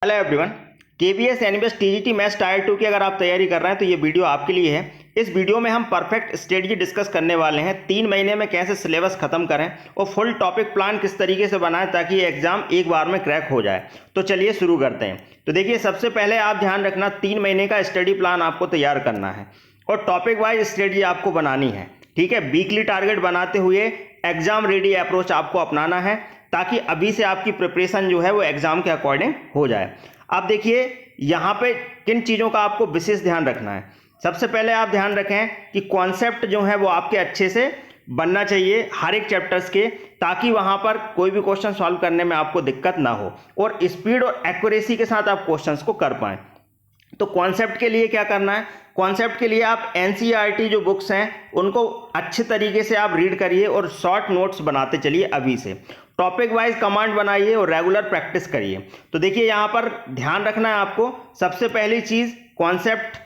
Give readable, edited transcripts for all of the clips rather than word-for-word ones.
Hello everyone. KVS NBS TGT maths tyre 2 की अगर आप तैयारी कर रहे हैं तो ये वीडियो आपके लिए है। इस वीडियो में हम परफेक्ट स्ट्रेटजी डिस्कस करने वाले हैं। 3 महीने में कैसे सिलेबस खत्म करें और फुल टॉपिक प्लान किस तरीके से बनाएं ताकि ये एग्जाम एक बार में क्रैक हो जाए। तो चलिए शुरू करते हैं। तो देखिए, सबसे पहले आप ध्यान रखना, 3 महीने का स्टडी प्लान आपको तैयार करना है और टॉपिक वाइज स्ट्रेटजी आपको बनानी है। ठीक है, वीकली टारगेट बनाते हुए एग्जाम रेडी अप्रोच आपको अपनाना है ताकि अभी से आपकी प्रिपरेशन जो है वो एग्जाम के अकॉर्डिंग हो जाए। अब देखिए, यहाँ पे किन चीज़ों का आपको विशेष ध्यान रखना है। सबसे पहले आप ध्यान रखें कि कॉन्सेप्ट जो है वो आपके अच्छे से बनना चाहिए हर एक चैप्टर्स के, ताकि वहाँ पर कोई भी क्वेश्चन सॉल्व करने में आपको दिक्कत ना हो और स्पीड और एक्यूरेसी के साथ आप क्वेश्चंस को कर पाएँ। तो कॉन्सेप्ट के लिए क्या करना है, कॉन्सेप्ट के लिए आप एनसीईआरटी जो बुक्स हैं उनको अच्छे तरीके से आप रीड करिए और शॉर्ट नोट्स बनाते चलिए अभी से। टॉपिक वाइज कमांड बनाइए और रेगुलर प्रैक्टिस करिए। तो देखिए, यहाँ पर ध्यान रखना है आपको, सबसे पहली चीज़ कॉन्सेप्ट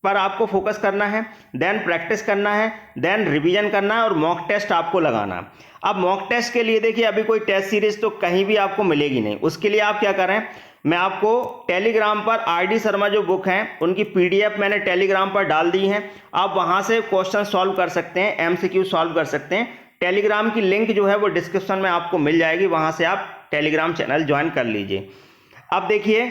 पर आपको फोकस करना है, देन प्रैक्टिस करना है, देन रिवीजन करना है और मॉक टेस्ट आपको लगाना है। अब मॉक टेस्ट के लिए देखिए, अभी कोई टेस्ट सीरीज तो कहीं भी आपको मिलेगी नहीं। उसके लिए आप क्या करें, मैं आपको टेलीग्राम पर आरडी शर्मा जो बुक हैं उनकी पीडीएफ मैंने टेलीग्राम पर डाल दी हैं। आप वहां से क्वेश्चन सॉल्व कर सकते हैं, एमसीक्यू सॉल्व कर सकते हैं। टेलीग्राम की लिंक जो है वो डिस्क्रिप्शन में आपको मिल जाएगी, वहां से आप टेलीग्राम चैनल ज्वाइन कर लीजिए। अब देखिए,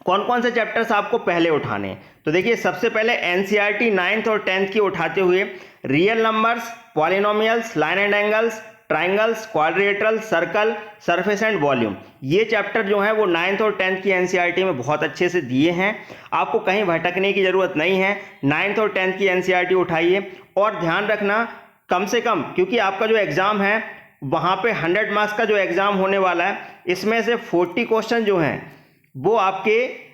कौन कौन से चैप्टर्स आपको पहले उठाने हैं। तो देखिए, सबसे पहले एनसीईआरटी 9th और 10th की उठाते हुए real numbers, polynomials, line and angles, triangles, quadrilateral, circle, surface and volume, ये चैप्टर जो है वो 9th और 10th की एनसीईआरटी में बहुत अच्छे से दिए हैं। आपको कहीं भटकने की जरूरत नहीं है। 9th और 10th की एनसीईआरटी उठाइए और ध्यान रखना, कम से कम, क्योंकि आपका जो एग्जाम है वहाँ पे 100 मार्क्स का जो एग्जाम होने वाला है, इसमें से 40 क्वेश्चन जो हैं वो आपके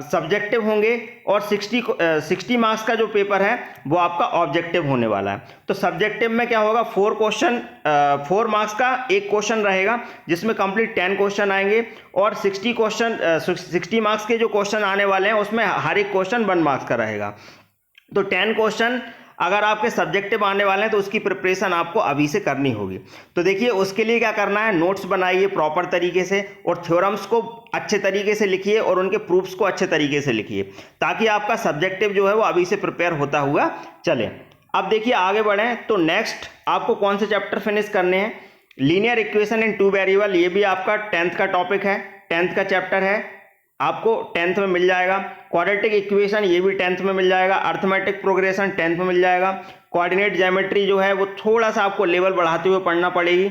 सब्जेक्टिव होंगे और 60 मार्क्स का जो पेपर है वो आपका ऑब्जेक्टिव होने वाला है। तो सब्जेक्टिव में क्या होगा, 4 मार्क्स का एक क्वेश्चन रहेगा जिसमें कंप्लीट 10 क्वेश्चन आएंगे और 60 मार्क्स के जो क्वेश्चन आने वाले हैं उसमें हर एक क्वेश्चन 1 मार्क्स का रहेगा। तो 10 क्वेश्चन अगर आपके सब्जेक्टिव आने वाले हैं तो उसकी प्रिपरेशन आपको अभी से करनी होगी। तो देखिए, उसके लिए क्या करना है, नोट्स बनाइए प्रॉपर तरीके से और थ्योरम्स को अच्छे तरीके से लिखिए और उनके प्रूफ्स को अच्छे तरीके से लिखिए ताकि आपका सब्जेक्टिव जो है वो अभी से प्रिपेयर होता हुआ चले। अब देखिए, आगे बढ़ें तो नेक्स्ट आपको कौन से चैप्टर फिनिश करने हैं। लीनियर इक्वेशन इन 2 वेरिएबल, ये भी आपका 10th का टॉपिक है, 10th का चैप्टर है, आपको 10th में मिल जाएगा। क्वाड्रेटिक इक्वेशन, ये भी 10th में मिल जाएगा। अर्थमेटिक प्रोग्रेशन 10th में मिल जाएगा। कोऑर्डिनेट ज्योमेट्री जो है वो थोड़ा सा आपको लेवल बढ़ाते हुए पढ़ना पड़ेगी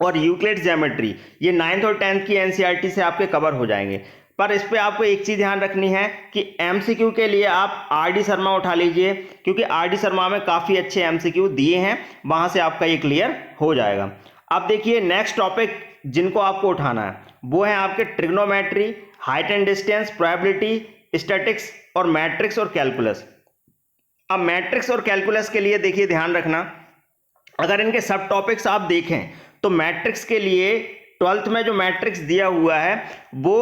और यूक्लिड ज्योमेट्री, ये 9th और 10th की एनसीईआरटी से आपके कवर हो जाएंगे। पर इस पे आपको एक चीज़ ध्यान रखनी है कि एमसीक्यू के लिए आप आरडी शर्मा उठा लीजिए, क्योंकि आरडी शर्मा में काफ़ी अच्छे एमसीक्यू दिए हैं, वहाँ से आपका ये क्लियर हो जाएगा। अब देखिए, नेक्स्ट टॉपिक जिनको आपको उठाना है वो है आपके trigonometry, height and distance, probability, statics और मैट्रिक्स और कैलकुलस। अब मैट्रिक्स और कैलकुलस के लिए देखिए, ध्यान रखना, अगर इनके सब टॉपिक्स आप देखें तो मैट्रिक्स के लिए 12th में जो मैट्रिक्स दिया हुआ है वो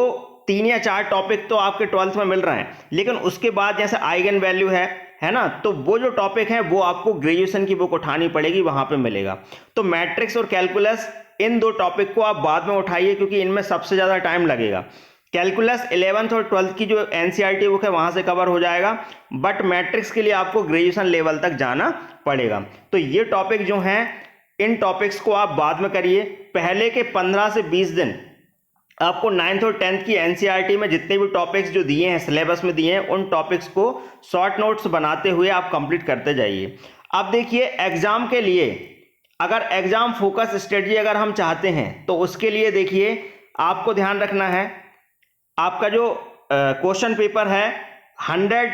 3 या 4 टॉपिक तो आपके 12th में मिल रहे हैं, लेकिन उसके बाद जैसे आइगन वैल्यू है ना, तो वो जो टॉपिक है वो आपको ग्रेजुएशन की बुक उठानी पड़ेगी, वहां पे मिलेगा। तो मैट्रिक्स और कैलकुलस, इन 2 टॉपिक को आप बाद में उठाइए क्योंकि इनमें सबसे ज़्यादा टाइम लगेगा। कैलकुलस 11th और 12th की जो एनसीईआरटी बुक है वहां से कवर हो जाएगा, बट मैट्रिक्स के लिए आपको ग्रेजुएशन लेवल तक जाना पड़ेगा। तो ये टॉपिक जो हैं, इन टॉपिक्स को आप बाद में करिए। पहले के 15 से 20 दिन आपको 9th और 10th की एनसीईआरटी में जितने भी टॉपिक्स जो दिए हैं, सिलेबस में दिए हैं, उन टॉपिक्स को शॉर्ट नोट्स बनाते हुए आप कंप्लीट करते जाइए। अब देखिए, एग्जाम के लिए अगर एग्जाम फोकस स्ट्रेटजी अगर हम चाहते हैं तो उसके लिए देखिए, आपको ध्यान रखना है, आपका जो क्वेश्चन पेपर है 100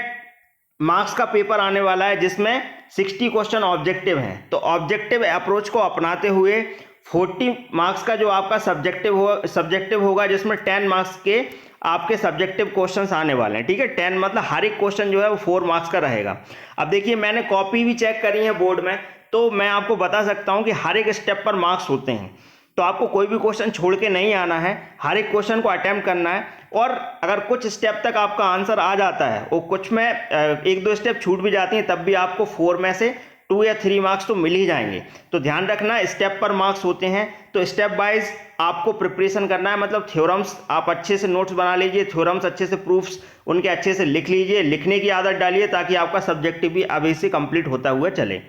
मार्क्स का पेपर आने वाला है जिसमें 60 क्वेश्चन ऑब्जेक्टिव हैं। तो ऑब्जेक्टिव अप्रोच को अपनाते हुए 40 मार्क्स का जो आपका सब्जेक्टिव होगा जिसमें 10 मार्क्स के आपके सब्जेक्टिव क्वेश्चंस आने वाले हैं। ठीक है, 10 मतलब हर एक क्वेश्चन जो है वो 4 मार्क्स का रहेगा। अब देखिए, मैंने कॉपी भी चेक करी है बोर्ड में, तो मैं आपको बता सकता हूं कि हर एक स्टेप पर मार्क्स होते हैं। तो आपको कोई भी क्वेश्चन छोड़ के नहीं आना है, हर एक क्वेश्चन को अटेम्प्ट करना है और अगर कुछ स्टेप तक आपका आंसर आ जाता है और कुछ में 1-2 स्टेप छूट भी जाती हैं, तब भी आपको 4 में से 2 या 3 मार्क्स तो मिल ही जाएंगे। तो ध्यान रखना, स्टेप पर मार्क्स होते हैं, तो स्टेप वाइज आपको प्रिपरेशन करना है। मतलब थ्योरम्स आप अच्छे से नोट्स बना लीजिए, थ्योरम्स अच्छे से, प्रूफ्स उनके अच्छे से लिख लीजिए, लिखने की आदत डालिए ताकि आपका सब्जेक्टिव भी अभी से कंप्लीट होता हुआ चले।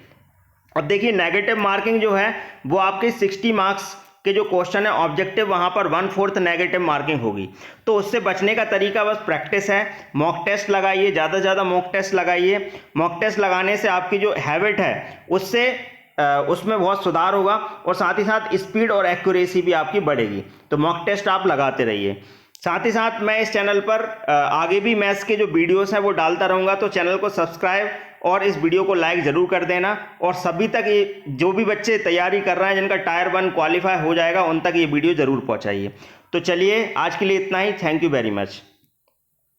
अब देखिए नेगेटिव मार्किंग जो है वो आपके 60 मार्क्स के जो क्वेश्चन है ऑब्जेक्टिव, वहां पर 1/4 नेगेटिव मार्किंग होगी। तो उससे बचने का तरीका बस प्रैक्टिस है, मॉक टेस्ट लगाइए, ज़्यादा से ज़्यादा मॉक टेस्ट लगाइए। मॉक टेस्ट लगाने से आपकी जो हैबिट है उससे उसमें बहुत सुधार होगा और साथ ही साथ स्पीड और एक्यूरेसी भी आपकी बढ़ेगी। तो मॉक टेस्ट आप लगाते रहिए। साथ ही साथ मैं इस चैनल पर आगे भी मैथ्स के जो वीडियोस हैं वो डालता रहूँगा, तो चैनल को सब्सक्राइब और इस वीडियो को लाइक ज़रूर कर देना। और सभी तक ये जो भी बच्चे तैयारी कर रहे हैं जिनका टायर 1 क्वालिफाई हो जाएगा उन तक ये वीडियो ज़रूर पहुँचाइए। तो चलिए आज के लिए इतना ही। Thank you very much.